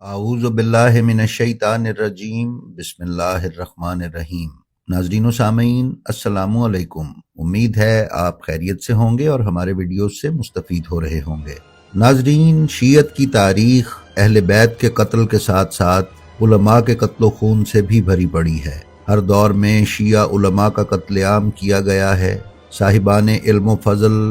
اعوذ باللہ من الشیطان الرجیم بسم اللہ الرحمن الرحیم۔ ناظرین و سامعین السلام علیکم، امید ہے آپ خیریت سے ہوں گے اور ہمارے ویڈیوز سے مستفید ہو رہے ہوں گے۔ ناظرین، شیعت کی تاریخ اہل بیت کے قتل کے ساتھ ساتھ علماء کے قتل و خون سے بھی بھری پڑی ہے۔ ہر دور میں شیعہ علماء کا قتل عام کیا گیا ہے۔ صاحبان علم و فضل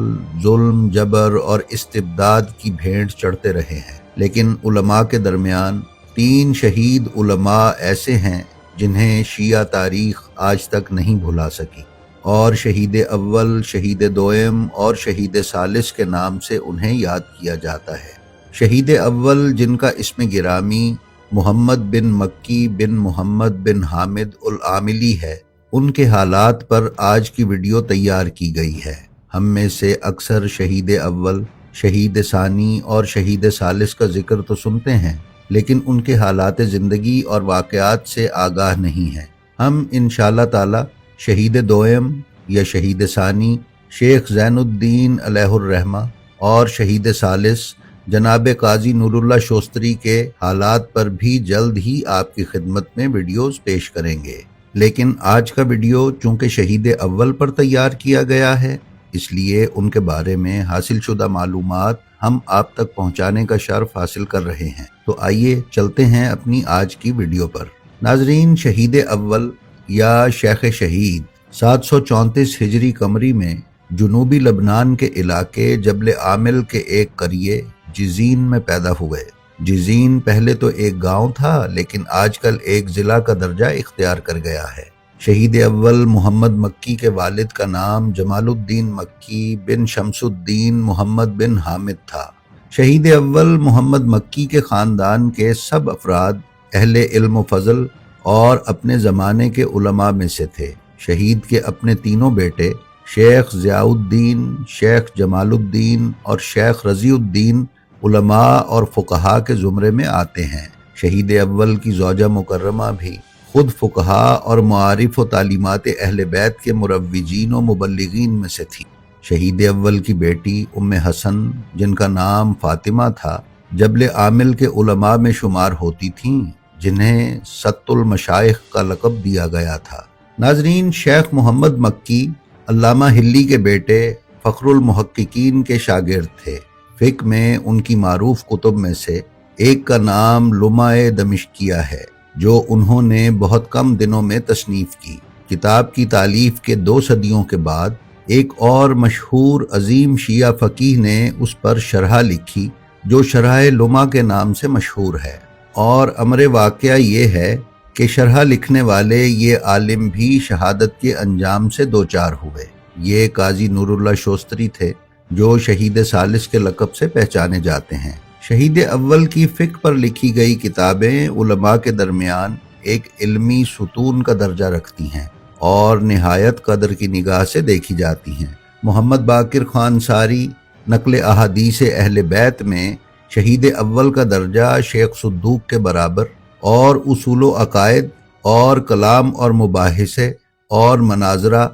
ظلم، جبر اور استبداد کی بھینٹ چڑھتے رہے ہیں، لیکن علماء کے درمیان 3 شہید علماء ایسے ہیں جنہیں شیعہ تاریخ آج تک نہیں بھلا سکی، اور شہید اول، شہید دوئم اور شہید ثالث کے نام سے انہیں یاد کیا جاتا ہے۔ شہید اول، جن کا اسم گرامی محمد بن مکی بن محمد بن حامد العاملی ہے، ان کے حالات پر آج کی ویڈیو تیار کی گئی ہے۔ ہم میں سے اکثر شہید اول، شہید ثانی اور شہید ثالث کا ذکر تو سنتے ہیں، لیکن ان کے حالات زندگی اور واقعات سے آگاہ نہیں ہیں۔ ہم انشاءاللہ تعالی شہید دوئم یا شہید ثانی شیخ زین الدین علیہ الرحمہ اور شہید ثالث جناب قاضی نور اللہ شوستری کے حالات پر بھی جلد ہی آپ کی خدمت میں ویڈیوز پیش کریں گے، لیکن آج کا ویڈیو چونکہ شہید اول پر تیار کیا گیا ہے، اس لیے ان کے بارے میں حاصل شدہ معلومات ہم آپ تک پہنچانے کا شرف حاصل کر رہے ہیں۔ تو آئیے چلتے ہیں اپنی آج کی ویڈیو پر۔ ناظرین، شہید اول یا شیخ شہید 734 ہجری قمری میں جنوبی لبنان کے علاقے جبل عامل کے ایک قریے جزین میں پیدا ہوئے۔ جزین پہلے تو ایک گاؤں تھا، لیکن آج کل ایک ضلع کا درجہ اختیار کر گیا ہے۔ شہید اول محمد مکی کے والد کا نام جمال الدین مکی بن شمس الدین محمد بن حامد تھا۔ شہید اول محمد مکی کے خاندان کے سب افراد اہل علم و فضل اور اپنے زمانے کے علماء میں سے تھے۔ شہید کے اپنے تینوں بیٹے شیخ ضیاء الدین، شیخ جمال الدین اور شیخ رضی الدین علماء اور فقہاء کے زمرے میں آتے ہیں۔ شہید اول کی زوجہ مکرمہ بھی خود فقہاء اور معارف و تعلیمات اہل بیت کے مروجین و مبلغین میں سے تھی۔ شہید اول کی بیٹی ام حسن، جن کا نام فاطمہ تھا، جبل عامل کے علماء میں شمار ہوتی تھیں، جنہیں ست المشائخ کا لقب دیا گیا تھا۔ ناظرین، شیخ محمد مکی علامہ حلی کے بیٹے فخر المحققین کے شاگرد تھے۔ فقہ میں ان کی معروف کتب میں سے ایک کا نام لمع دمشقیہ ہے، جو انہوں نے بہت کم دنوں میں تصنیف کی۔ کتاب کی تالیف کے 2 صدیوں کے بعد ایک اور مشہور عظیم شیعہ فقیہ نے اس پر شرح لکھی، جو شرح لمع کے نام سے مشہور ہے، اور امر واقعہ یہ ہے کہ شرح لکھنے والے یہ عالم بھی شہادت کے انجام سے دوچار ہوئے۔ یہ قاضی نور اللہ شوستری تھے، جو شہید ثالث کے لقب سے پہچانے جاتے ہیں۔ شہید اول کی فقہ پر لکھی گئی کتابیں علماء کے درمیان ایک علمی ستون کا درجہ رکھتی ہیں اور نہایت قدر کی نگاہ سے دیکھی جاتی ہیں۔ محمد باقر خان ساری نقل احادیث اہل بیت میں شہید اول کا درجہ شیخ صدوق کے برابر، اور اصول و عقائد اور کلام اور مباحثے اور مناظرہ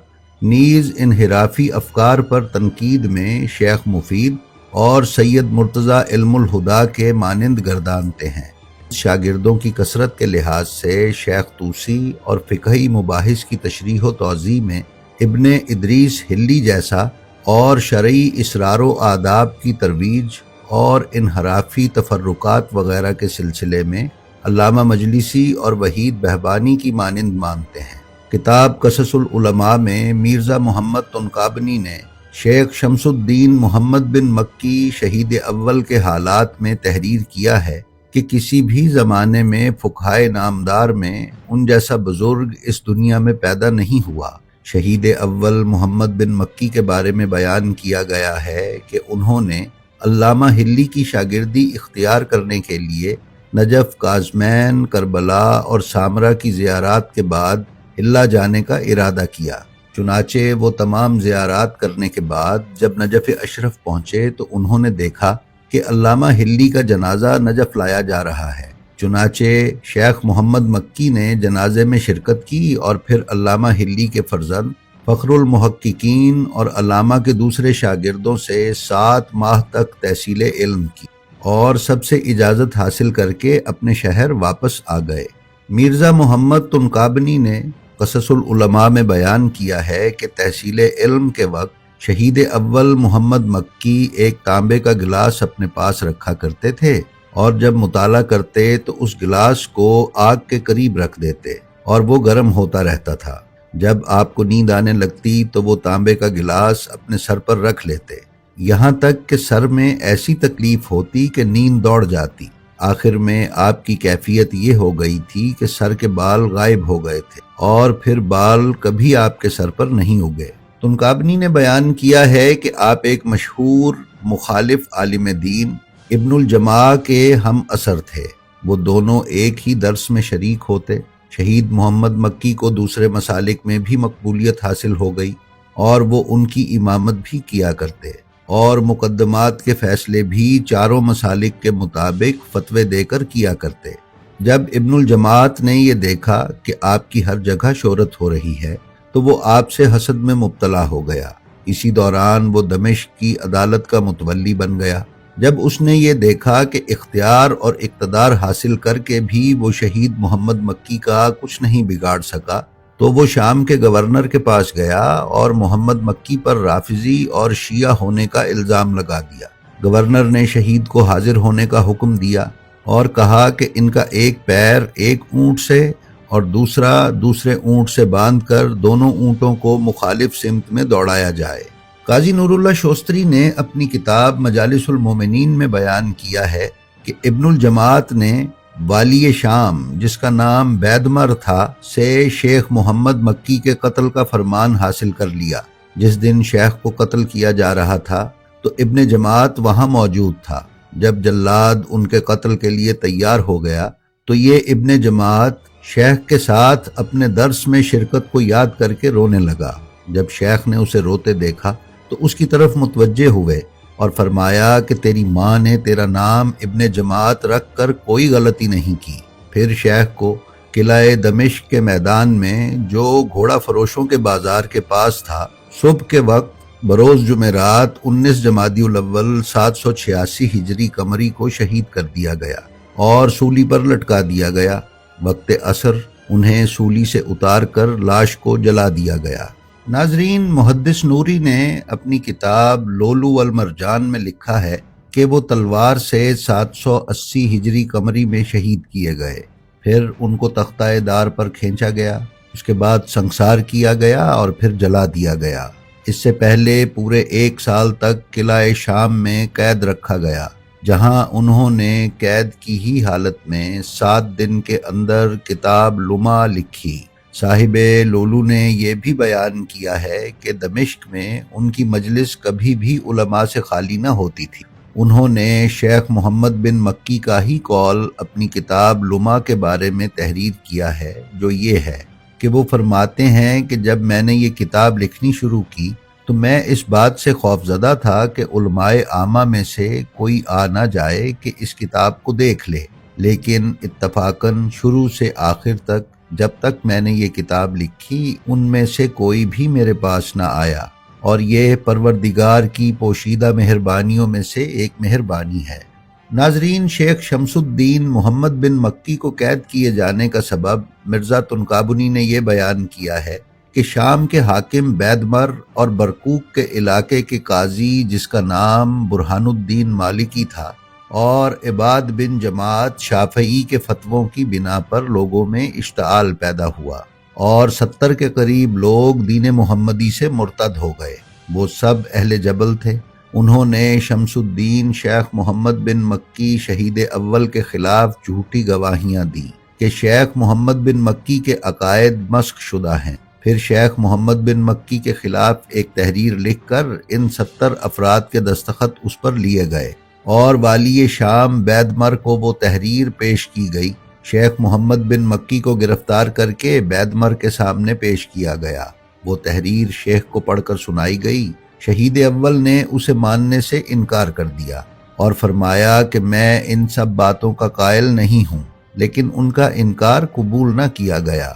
نیز انحرافی افکار پر تنقید میں شیخ مفید اور سید مرتضیٰ علم الہدا کے مانند گردانتے ہیں۔ شاگردوں کی کثرت کے لحاظ سے شیخ طوسی اور فقہی مباحث کی تشریح و توضیح میں ابن ادریس حلی جیسا، اور شرعی اسرار و آداب کی ترویج اور انحرافی تفرقات وغیرہ کے سلسلے میں علامہ مجلسی اور وحید بہبانی کی مانند مانتے ہیں۔ کتاب قصص العلماء میں میرزا محمد طنقابنی نے شیخ شمس الدین محمد بن مکی شہید اول کے حالات میں تحریر کیا ہے کہ کسی بھی زمانے میں فقہائے نامدار میں ان جیسا بزرگ اس دنیا میں پیدا نہیں ہوا۔ شہید اول محمد بن مکی کے بارے میں بیان کیا گیا ہے کہ انہوں نے علامہ حلی کی شاگردی اختیار کرنے کے لیے نجف، کاظمین، کربلا اور سامرا کی زیارات کے بعد حلہ جانے کا ارادہ کیا۔ چنانچہ وہ تمام زیارات کرنے کے بعد جب نجف اشرف پہنچے تو انہوں نے دیکھا کہ علامہ حلی کا جنازہ نجف لایا جا رہا ہے۔ چنانچہ شیخ محمد مکی نے جنازے میں شرکت کی اور پھر علامہ حلی کے فرزند فخر المحققین اور علامہ کے دوسرے شاگردوں سے 7 ماہ تک تحصیل علم کی۔ اور سب سے اجازت حاصل کر کے اپنے شہر واپس آ گئے۔ مرزا محمد طنقابنی نے قصص العلماء میں بیان کیا ہے کہ تحصیل علم کے وقت شہید اول محمد مکی ایک تانبے کا گلاس اپنے پاس رکھا کرتے تھے، اور جب مطالعہ کرتے تو اس گلاس کو آگ کے قریب رکھ دیتے اور وہ گرم ہوتا رہتا تھا۔ جب آپ کو نیند آنے لگتی تو وہ تانبے کا گلاس اپنے سر پر رکھ لیتے، یہاں تک کہ سر میں ایسی تکلیف ہوتی کہ نیند دوڑ جاتی۔ آخر میں آپ کی کیفیت یہ ہو گئی تھی کہ سر کے بال غائب ہو گئے تھے اور پھر بال کبھی آپ کے سر پر نہیں اگے۔ طنقابنی نے بیان کیا ہے کہ آپ ایک مشہور مخالف عالم دین ابن الجماع کے ہم اثر تھے۔ وہ دونوں ایک ہی درس میں شریک ہوتے۔ شہید محمد مکی کو دوسرے مسالک میں بھی مقبولیت حاصل ہو گئی اور وہ ان کی امامت بھی کیا کرتے، اور مقدمات کے فیصلے بھی چاروں مسالک کے مطابق فتوے دے کر کیا کرتے۔ جب ابن الجماعت نے یہ دیکھا کہ آپ کی ہر جگہ شہرت ہو رہی ہے تو وہ آپ سے حسد میں مبتلا ہو گیا۔ اسی دوران وہ دمشق کی عدالت کا متولی بن گیا۔ جب اس نے یہ دیکھا کہ اختیار اور اقتدار حاصل کر کے بھی وہ شہید محمد مکی کا کچھ نہیں بگاڑ سکا تو وہ شام کے گورنر کے پاس گیا اور محمد مکی پر رافضی اور شیعہ ہونے کا الزام لگا دیا۔ گورنر نے شہید کو حاضر ہونے کا حکم دیا اور کہا کہ ان کا ایک پیر ایک اونٹ سے اور دوسرا دوسرے اونٹ سے باندھ کر دونوں اونٹوں کو مخالف سمت میں دوڑایا جائے۔ قاضی نور اللہ شوستری نے اپنی کتاب مجالس المومنین میں بیان کیا ہے کہ ابن الجماعت نے والی شام، جس کا نام بیدمر تھا، سے شیخ محمد مکی کے قتل کا فرمان حاصل کر لیا۔ جس دن شیخ کو قتل کیا جا رہا تھا تو ابن جماعت وہاں موجود تھا۔ جب جلاد ان کے قتل کے لیے تیار ہو گیا تو یہ ابن جماعت شیخ کے ساتھ اپنے درس میں شرکت کو یاد کر کے رونے لگا۔ جب شیخ نے اسے روتے دیکھا تو اس کی طرف متوجہ ہوئے اور فرمایا کہ تیری ماں نے تیرا نام ابن جماعت رکھ کر کوئی غلطی نہیں کی۔ پھر شیخ کو قلعہ دمشق کے میدان میں جو گھوڑا فروشوں کے بازار کے پاس تھا، صبح کے وقت بروز جمعرات 19 جمادی الاول 786 ہجری قمری کو شہید کر دیا گیا اور سولی پر لٹکا دیا گیا۔ وقت عصر انہیں سولی سے اتار کر لاش کو جلا دیا گیا۔ ناظرین، محدث نوری نے اپنی کتاب لولو والمرجان میں لکھا ہے کہ وہ تلوار سے 780 ہجری قمری میں شہید کیے گئے، پھر ان کو تختہ دار پر کھینچا گیا، اس کے بعد سنسار کیا گیا اور پھر جلا دیا گیا۔ اس سے پہلے پورے 1 سال تک قلعہ شام میں قید رکھا گیا، جہاں انہوں نے قید کی ہی حالت میں 7 دن کے اندر کتاب لمع لکھی۔ صاحب لولو نے یہ بھی بیان کیا ہے کہ دمشق میں ان کی مجلس کبھی بھی علماء سے خالی نہ ہوتی تھی۔ انہوں نے شیخ محمد بن مکی کا ہی قول اپنی کتاب لمع کے بارے میں تحریر کیا ہے، جو یہ ہے کہ وہ فرماتے ہیں کہ جب میں نے یہ کتاب لکھنی شروع کی تو میں اس بات سے خوفزدہ تھا کہ علماء عامہ میں سے کوئی آ نہ جائے کہ اس کتاب کو دیکھ لے، لیکن اتفاقاً شروع سے آخر تک جب تک میں نے یہ کتاب لکھی ان میں سے کوئی بھی میرے پاس نہ آیا، اور یہ پروردگار کی پوشیدہ مہربانیوں میں سے ایک مہربانی ہے۔ ناظرین، شیخ شمس الدین محمد بن مکی کو قید کیے جانے کا سبب مرزا طنقابنی نے یہ بیان کیا ہے کہ شام کے حاکم بیدمر اور برقوق کے علاقے کے قاضی، جس کا نام برہان الدین مالکی تھا، اور عباد بن جماعت شافعی کے فتووں کی بنا پر لوگوں میں اشتعال پیدا ہوا اور 70 کے قریب لوگ دین محمدی سے مرتد ہو گئے۔ وہ سب اہل جبل تھے۔ انہوں نے شمس الدین شیخ محمد بن مکی شہید اول کے خلاف جھوٹی گواہیاں دیں کہ شیخ محمد بن مکی کے عقائد مسخ شدہ ہیں۔ پھر شیخ محمد بن مکی کے خلاف ایک تحریر لکھ کر ان 70 افراد کے دستخط اس پر لیے گئے اور والی شام بیدمر کو وہ تحریر پیش کی گئی۔ شیخ محمد بن مکی کو گرفتار کر کے بیدمر کے سامنے پیش کیا گیا۔ وہ تحریر شیخ کو پڑھ کر سنائی گئی۔ شہید اول نے اسے ماننے سے انکار کر دیا اور فرمایا کہ میں ان سب باتوں کا قائل نہیں ہوں، لیکن ان کا انکار قبول نہ کیا گیا۔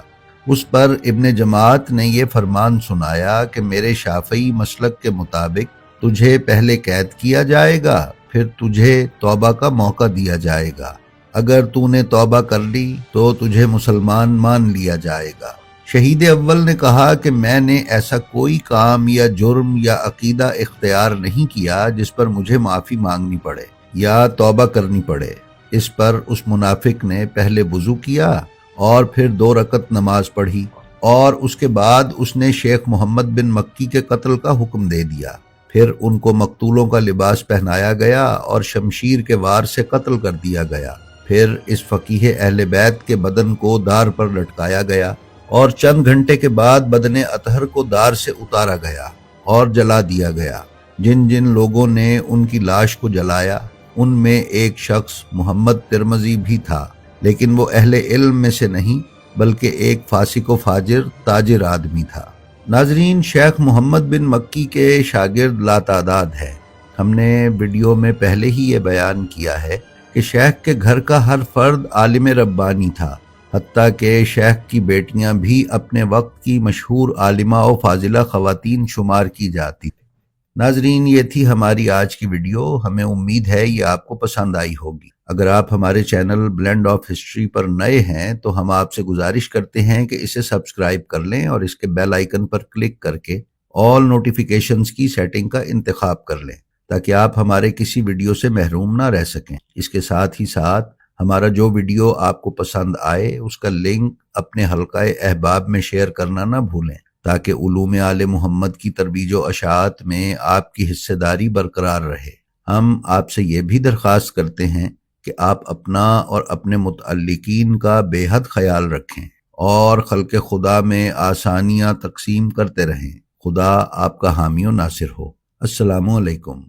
اس پر ابن جماعت نے یہ فرمان سنایا کہ میرے شافعی مسلک کے مطابق تجھے پہلے قید کیا جائے گا، پھر تجھے توبہ کا موقع دیا جائے گا۔ اگر تو نے توبہ کر لی تو تجھے مسلمان مان لیا جائے گا۔ شہید اول نے کہا کہ میں نے ایسا کوئی کام یا جرم یا عقیدہ اختیار نہیں کیا جس پر مجھے معافی مانگنی پڑے یا توبہ کرنی پڑے۔ اس پر اس منافق نے پہلے وضو کیا اور پھر 2 رکعت نماز پڑھی، اور اس کے بعد اس نے شیخ محمد بن مکی کے قتل کا حکم دے دیا۔ پھر ان کو مقتولوں کا لباس پہنایا گیا اور شمشیر کے وار سے قتل کر دیا گیا۔ پھر اس فقیہ اہل بیت کے بدن کو دار پر لٹکایا گیا اور چند گھنٹے کے بعد بدن اطہر کو دار سے اتارا گیا اور جلا دیا گیا۔ جن جن لوگوں نے ان کی لاش کو جلایا ان میں ایک شخص محمد ترمذی بھی تھا، لیکن وہ اہل علم میں سے نہیں بلکہ ایک فاسق و فاجر تاجر آدمی تھا۔ ناظرین، شیخ محمد بن مکی کے شاگرد لاتعداد ہیں۔ ہم نے ویڈیو میں پہلے ہی یہ بیان کیا ہے کہ شیخ کے گھر کا ہر فرد عالم ربانی تھا، حتیٰ کہ شیخ کی بیٹیاں بھی اپنے وقت کی مشہور عالمہ و فاضلہ خواتین شمار کی جاتی تھیں۔ ناظرین، یہ تھی ہماری آج کی ویڈیو۔ ہمیں امید ہے یہ آپ کو پسند آئی ہوگی۔ اگر آپ ہمارے چینل بلینڈ آف ہسٹری پر نئے ہیں تو ہم آپ سے گزارش کرتے ہیں کہ اسے سبسکرائب کر لیں اور اس کے بیل آئیکن پر کلک کر کے آل نوٹیفیکیشنز کی سیٹنگ کا انتخاب کر لیں تاکہ آپ ہمارے کسی ویڈیو سے محروم نہ رہ سکیں۔ اس کے ساتھ ہی ساتھ ہمارا جو ویڈیو آپ کو پسند آئے اس کا لنک اپنے حلقہ احباب میں شیئر کرنا نہ بھولیں تاکہ علوم آل محمد کی ترویج و اشاعت میں آپ کی حصہ داری برقرار رہے۔ ہم آپ سے یہ بھی درخواست کرتے ہیں کہ آپ اپنا اور اپنے متعلقین کا بے حد خیال رکھیں اور خلق خدا میں آسانیاں تقسیم کرتے رہیں۔ خدا آپ کا حامی و ناصر ہو۔ السلام علیکم۔